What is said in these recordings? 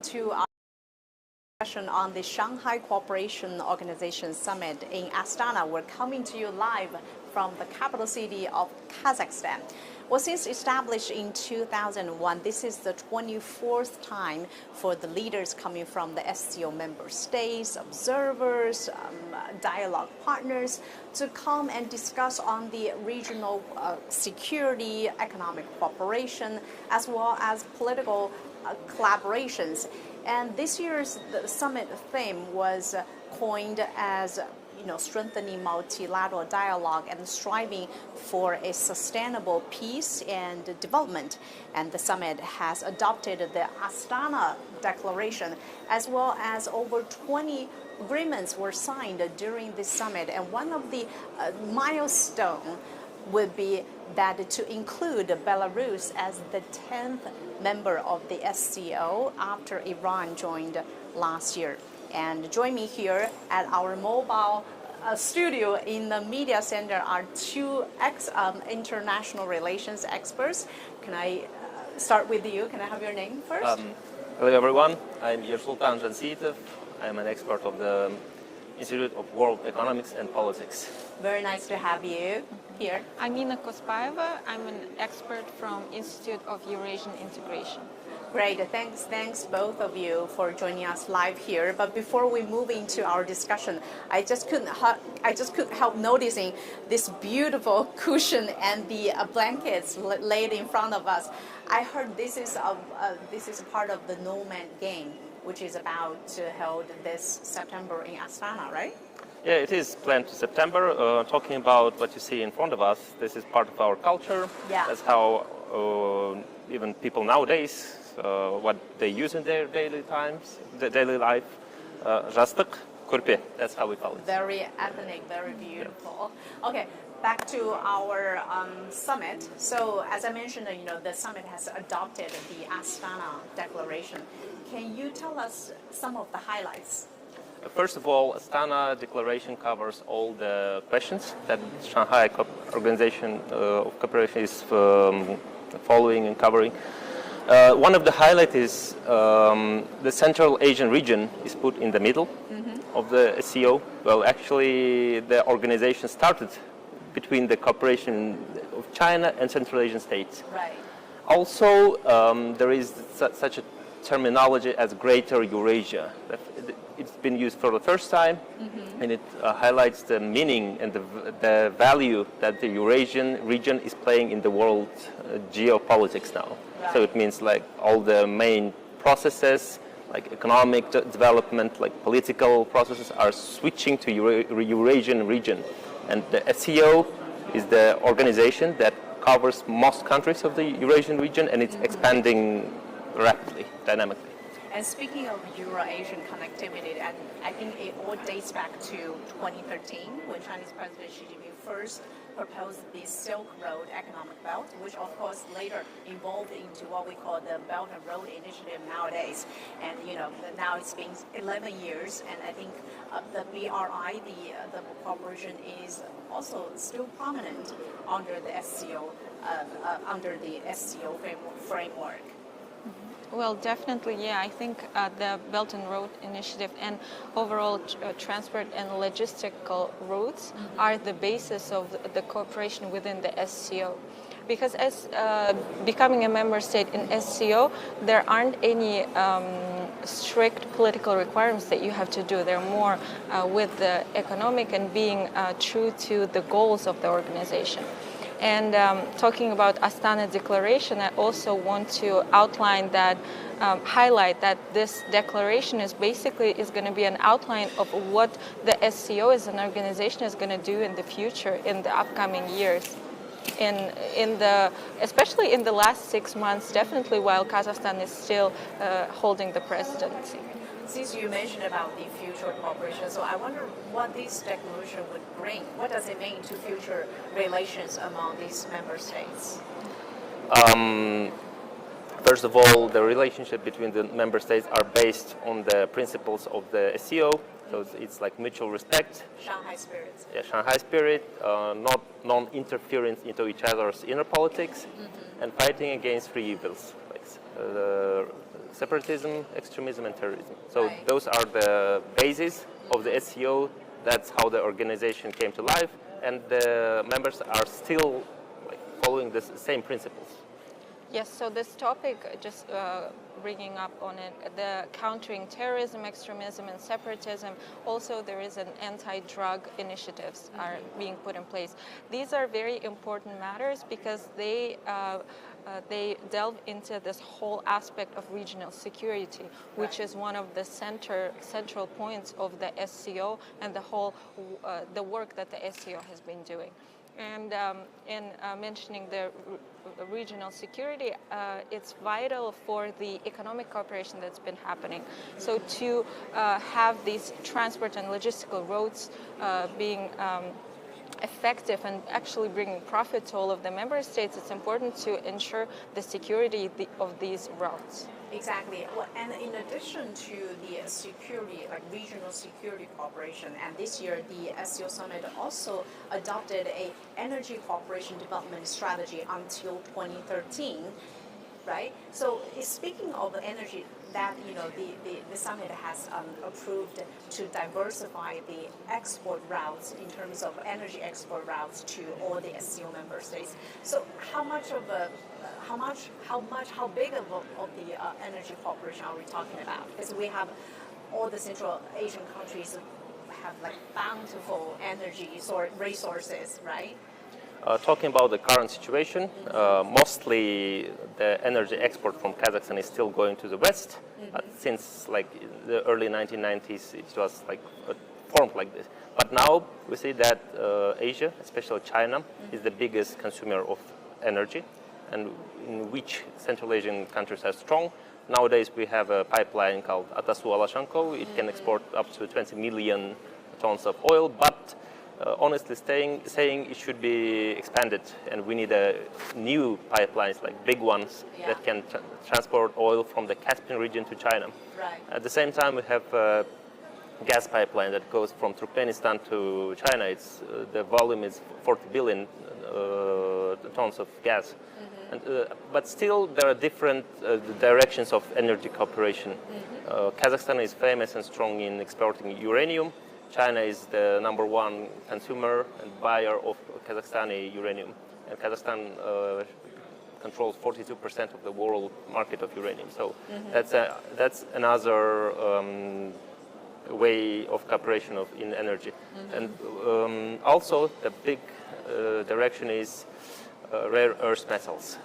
To our discussion on the Shanghai Cooperation Organization Summit in Astana. We're coming to you live from the capital city of Kazakhstan. Well, since established in 2001, this is the 24th time for the leaders coming from the SCO member states, observers, dialogue partners to come and discuss on the regional security, economic cooperation, as well as political collaborations. And this year's summit theme was coined as strengthening multilateral dialogue and striving for a sustainable peace and development. And the summit has adopted the Astana Declaration, as well as over 20 agreements were signed during this summit. And one of the milestones would be that to include Belarus as the 10th member of the SCO after Iran joined last year. And join me here at our mobile studio in the media center are two international relations experts. Can I start with you? Can I have your name first? Hello everyone, I'm Yersultan Jansitov. I'm an expert of the Institute of World Economics and Politics. Very nice to have you here. I'm Nina Kospaeva. I'm an expert from Institute of Eurasian Integration. Great, thanks both of you for joining us live here. But before we move into our discussion, I just couldn't help noticing this beautiful cushion and the blankets laid in front of us. I heard this is a part of the No Man game, which is about to hold this September in Astana, right? Yeah, it is planned to September. Talking about what you see in front of us, this is part of our culture. Yeah. That's how even people nowadays, what they use in their daily life, Jastık, kurpe, that's how we call it. Very ethnic, very beautiful. Okay, back to our summit. So as I mentioned, the summit has adopted the Astana Declaration. Can you tell us some of the highlights? First of all, Astana Declaration covers all the questions that Shanghai Organization of Cooperation is following and covering. One of the highlights is the Central Asian region is put in the middle of the SCO. Well, actually, the organization started between the cooperation of China and Central Asian states. Right. Also, there is such a terminology as Greater Eurasia. It's been used for the first time, and it highlights the meaning and the value that the Eurasian region is playing in the world geopolitics now. Right. So it means like all the main processes, like economic development, like political processes, are switching to Eurasian region. And the SCO is the organization that covers most countries of the Eurasian region, and it's expanding rapidly, dynamically. And speaking of Euro-Asian connectivity, I think it all dates back to 2013 when Chinese President Xi Jinping first proposed the Silk Road economic belt, which of course later evolved into what we call the Belt and Road Initiative nowadays. And now it's been 11 years, and I think the BRI, the cooperation, is also still prominent under the SCO framework. Well, definitely, yeah. I think the Belt and Road Initiative and overall transport and logistical routes are the basis of the cooperation within the SCO. Because as becoming a member state in SCO, there aren't any strict political requirements that you have to do. They're more with the economic and being true to the goals of the organization. And talking about Astana Declaration, I also want to outline that, highlight that this declaration is going to be an outline of what the SCO as an organization is going to do in the future, in the upcoming years. Especially in the last 6 months, definitely while Kazakhstan is still holding the presidency. Since you mentioned about the future cooperation, so I wonder what this declaration would bring. What does it mean to future relations among these member states? First of all, the relationship between the member states are based on the principles of the SCO. So it's like mutual respect. Shanghai spirit. Yeah, Shanghai spirit, not non-interference into each other's inner politics, and fighting against free evils, like separatism, extremism, and terrorism. So Right. those are the bases of the SCO. That's how the organization came to life, and the members are still following the same principles. Yes, so this topic, just bringing up on it, the countering terrorism, extremism, and separatism, also there is an anti-drug initiatives are being put in place. These are very important matters because they delve into this whole aspect of regional security, which is one of the central points of the SCO and the whole the work that the SCO has been doing. And in mentioning the regional security, it's vital for the economic cooperation that's been happening. So to have these transport and logistical roads being effective and actually bringing profit to all of the member states, it's important to ensure the security of these routes. Exactly. Well, and in addition to the security, like regional security cooperation, and this year the SCO Summit also adopted a energy cooperation development strategy until 2013, right? So speaking of energy, that the summit has approved to diversify the export routes in terms of energy export routes to all the SCO member states. So how big of the energy cooperation are we talking about? Because we have all the Central Asian countries have like bountiful energy resources, right? Talking about the current situation, mostly the energy export from Kazakhstan is still going to the west. Since like the early 1990s, it was like formed like this. But now we see that Asia, especially China, is the biggest consumer of energy, and in which Central Asian countries are strong. Nowadays we have a pipeline called Atasu-Alashanko. It can export up to 20 million tons of oil, but honestly saying it should be expanded, and we need new pipelines, like big ones, that can transport oil from the Caspian region to China. Right. At the same time, we have a gas pipeline that goes from Turkmenistan to China. The volume is 40 billion tons of gas. And, but still, there are different directions of energy cooperation. Kazakhstan is famous and strong in exporting uranium. China is the #1 consumer and buyer of Kazakhstani uranium, and Kazakhstan controls 42% of the world market of uranium. So that's another way of cooperation in energy. And also the big direction is rare earth metals.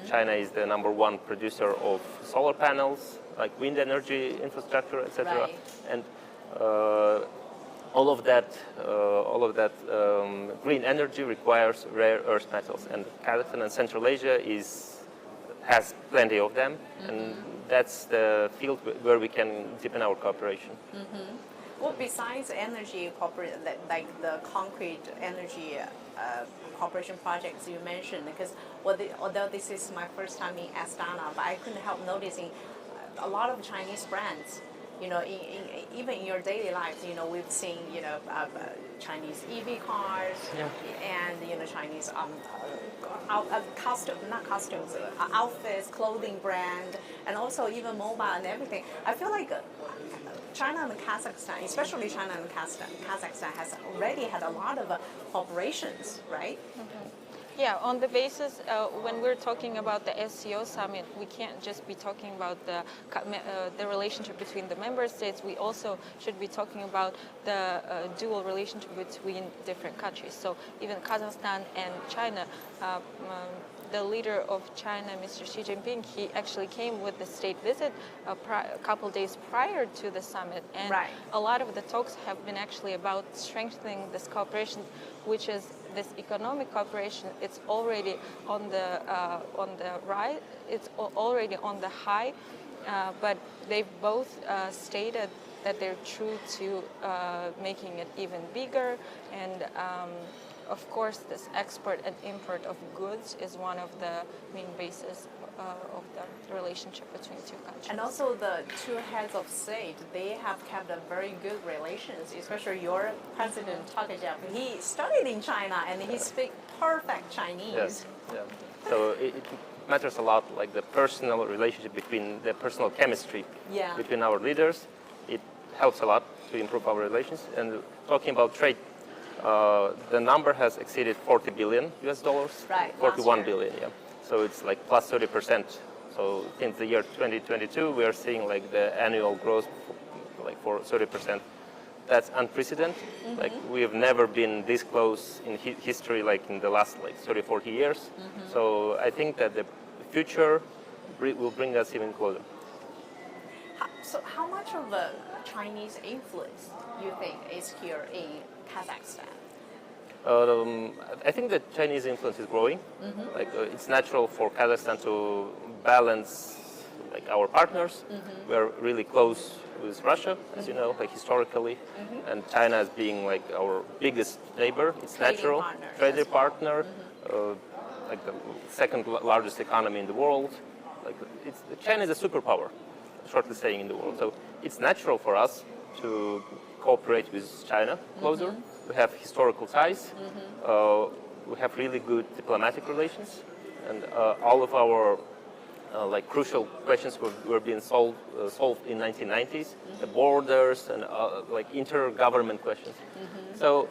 China is the #1 producer of solar panels, like wind energy infrastructure, etc. Right. And all of that green energy requires rare earth metals, and Kazakhstan and Central Asia has plenty of them, and that's the field where we can deepen our cooperation. Well, besides energy cooperation, like the concrete energy cooperation projects you mentioned, because although this is my first time in Astana, but I couldn't help noticing a lot of Chinese brands. Even in your daily lives, we've seen, Chinese EV cars, and Chinese outfits, clothing brand, and also even mobile and everything. I feel like China and Kazakhstan, especially China and Kazakhstan, has already had a lot of cooperations, right? Yeah, on the basis, when we're talking about the SCO summit, we can't just be talking about the relationship between the member states. We also should be talking about the dual relationship between different countries. So even Kazakhstan and China, the leader of China, Mr. Xi Jinping, he actually came with the state visit a couple days prior to the summit. And a lot of the talks have been actually about strengthening this cooperation, which is this economic cooperation. It's already on the rise. It's already on the high, but they've both stated that they're true to making it even bigger. And of course, this export and import of goods is one of the main bases of the relationship between two countries. And also the two heads of state, they have kept a very good relations, especially your president, Tokayev. He studied in China and he speaks perfect Chinese. Yes. Yeah. So it matters a lot, like the personal relationship between the personal chemistry Yeah. between our leaders. It helps a lot to improve our relations. And talking about trade, the number has exceeded 40 billion US dollars. Right, 41 last year. billion, yeah. So it's like plus 30%. So since the year 2022, we are seeing like the annual growth like for 30%. That's unprecedented. Mm-hmm. Like we have never been this close in history, like in the last like 30, 40 years. Mm-hmm. So I think that the future will bring us even closer. So how much of a Chinese influence you think is here in Kazakhstan? I think that Chinese influence is growing. Mm-hmm. Like it's natural for Kazakhstan to balance like our partners. Mm-hmm. We are really close with Russia, as you know, like historically, and China as being like our biggest neighbor. It's Trading natural partner, trading as well. partner, like the second largest economy in the world. Like China is a superpower, shortly saying, in the world. So it's natural for us to cooperate with China closer. We have historical ties. We have really good diplomatic relations, and all of our like crucial questions were being solved in 1990s, the borders and like intergovernment questions. So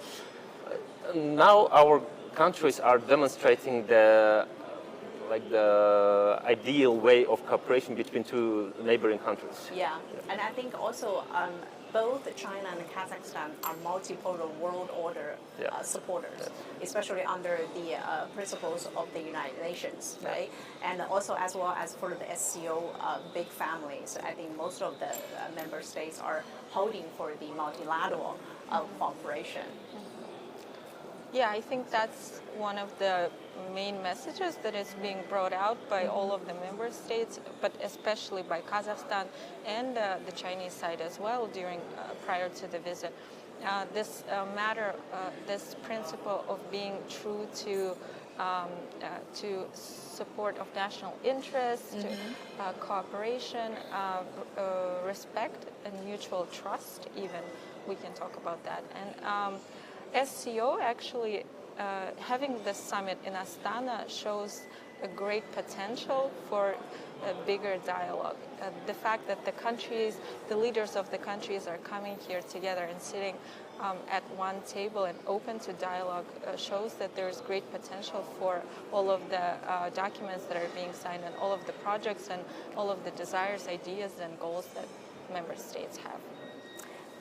now our countries are demonstrating the ideal way of cooperation between two neighboring countries. Yeah, and I think also both China and Kazakhstan are multipolar world order supporters, especially under the principles of the United Nations, right? And also as well as for the SCO big families, I think most of the member states are holding for the multilateral cooperation. Yeah, I think that's one of the main messages that is being brought out by all of the member states, but especially by Kazakhstan and the Chinese side as well during prior to the visit. This this principle of being true to support of national interests, to cooperation, respect, and mutual trust. Even we can talk about that. And SCO actually having this summit in Astana shows a great potential for a bigger dialogue. The fact that the leaders of the countries are coming here together and sitting at one table and open to dialogue shows that there's great potential for all of the documents that are being signed and all of the projects and all of the desires, ideas, and goals that member states have.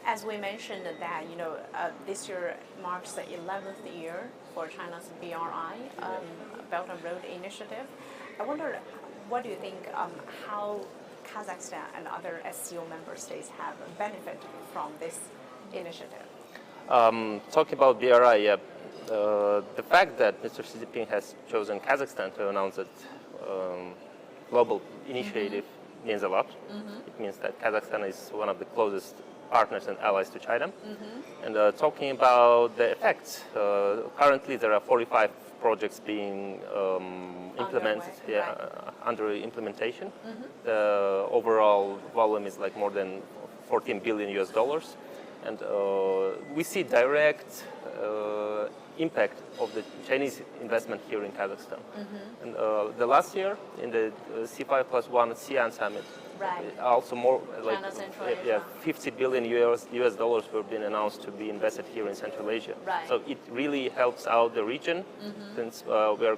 As we mentioned that, this year marks the 11th year for China's BRI, Belt and Road Initiative. I wonder, what do you think, how Kazakhstan and other SCO member states have benefited from this initiative? Talking about BRI, the fact that Mr. Xi Jinping has chosen Kazakhstan to announce that global initiative means a lot. It means that Kazakhstan is one of the closest partners and allies to China. And talking about the effects, currently there are 45 projects being implemented, under implementation. The overall volume is like more than 14 billion US dollars. And we see direct impact of the Chinese investment here in Kazakhstan. And the last year in the C5+1 ASEAN summit, also more like 50 billion US dollars were being announced to be invested here in Central Asia. So it really helps out the region, since we're,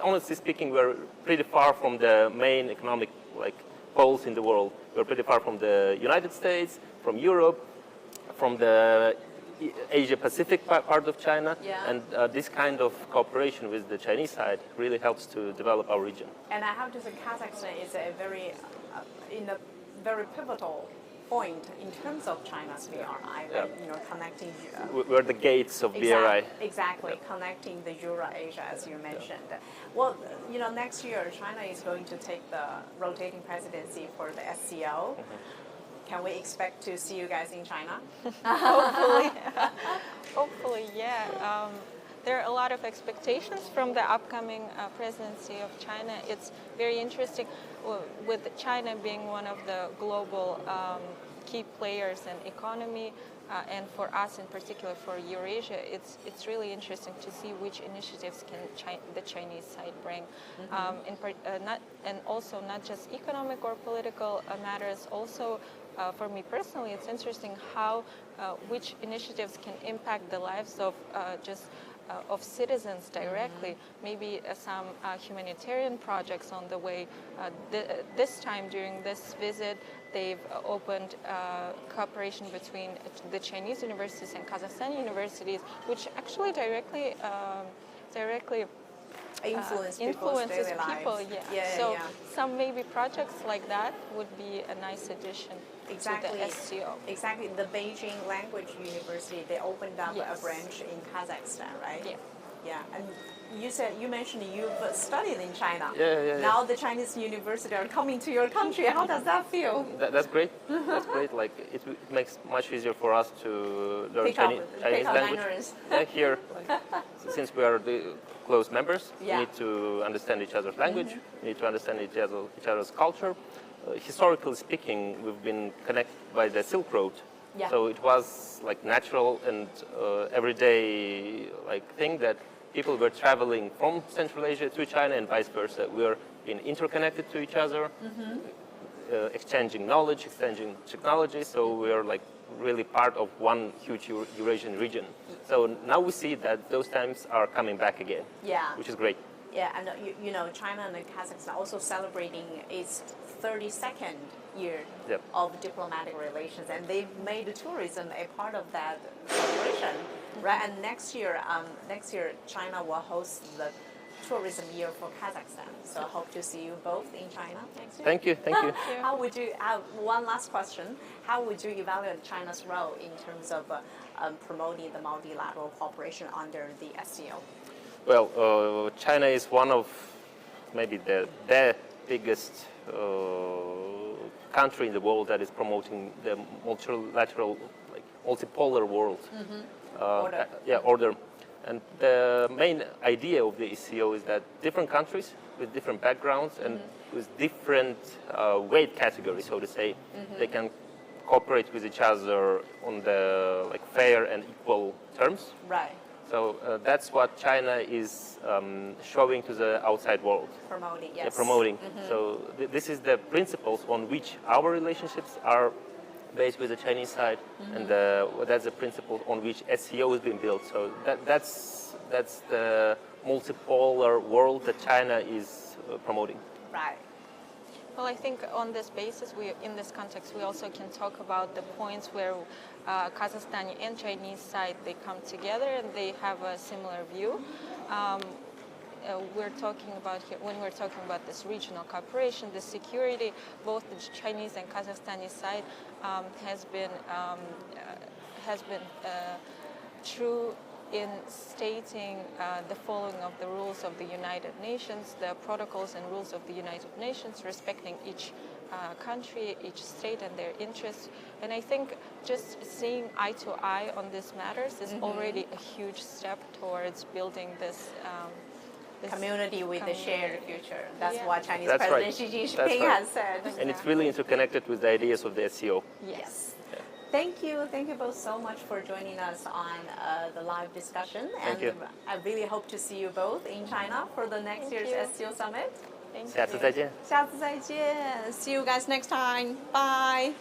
honestly speaking, we're pretty far from the main economic poles in the world. We're pretty far from the United States, from Europe, from the Asia-Pacific part of China, and this kind of cooperation with the Chinese side really helps to develop our region. And I have to say Kazakhstan is in a very pivotal point in terms of China's BRI, connecting. We're the gates of BRI. Exactly, connecting the Euro-Asia, as you mentioned. Well, next year China is going to take the rotating presidency for the SCO. Can we expect to see you guys in China? Hopefully. Hopefully, yeah. There are a lot of expectations from the upcoming presidency of China. It's very interesting with China being one of the global key players in economy, and for us in particular, for Eurasia, it's really interesting to see which initiatives can the Chinese side bring, and also not just economic or political matters. Also, for me personally, it's interesting how which initiatives can impact the lives of of citizens directly. Maybe some humanitarian projects on the way. This time during this visit, they've opened cooperation between the Chinese universities and Kazakhstani universities, which actually directly influences people. daily lives. So some maybe projects like that would be a nice addition Exactly. to the SCO. Exactly. The Beijing Language University, they opened up Yes. a branch in Kazakhstan, right? Yeah. Yeah. And you mentioned you've studied in China. Yeah. Now the Chinese university are coming to your country. How does that feel? That's great. That's great. Like it makes much easier for us to learn Pick up Chinese language. Mandarins. Here, since we are the close members, Yeah. we need to understand each other's language. We need to understand each other's culture. Historically speaking, we've been connected by the Silk Road. Yeah. So it was like natural and everyday like thing that people were traveling from Central Asia to China and vice versa. We are being interconnected to each other, exchanging knowledge, exchanging technology. So we are like really part of one huge Eurasian region. So now we see that those times are coming back again. Yeah. Which is great. Yeah, and you know, China and Kazakhstan also celebrating its 32nd year Yep. of diplomatic relations, and they've made tourism a part of that celebration, right? And next year, China will host the tourism year for Kazakhstan. So I hope to see you both in China next year. Thank you. Thank you. How would you? One last question: how would you evaluate China's role in terms of promoting the multilateral cooperation under the SCO? Well, China is one of maybe the biggest country in the world that is promoting the multilateral, like multipolar world order. And the main idea of the SCO is that different countries with different backgrounds and with different weight categories, so to say, they can cooperate with each other on the like fair and equal terms. Right. So that's what China is showing to the outside world. Promoting, yes. Yeah, promoting. So this is the principles on which our relationships are based with the Chinese side, and that's the principle on which SCO is being built. So that's the multipolar world that China is promoting. Right. Well, I think on this basis, in this context, we also can talk about the points where Kazakhstani and Chinese side, they come together and they have a similar view. We're talking about here, when we're talking about this regional cooperation, the security, both the Chinese and Kazakhstani side has been true in stating the following of the rules of the United Nations, the protocols and rules of the United Nations, respecting each country, each state and their interests. And I think just seeing eye to eye on these matters is already a huge step towards building this Community with a shared future. That's Yeah. what Chinese That's President right. Xi That's Jinping right. has said. And it's really interconnected with the ideas of the SCO. Yes. Thank you both so much for joining us on the live discussion. Thank you. I really hope to see you both in China for the next Thank year's you. SCO Summit. Thank you. 下次再见。下次再见. See you guys next time. Bye.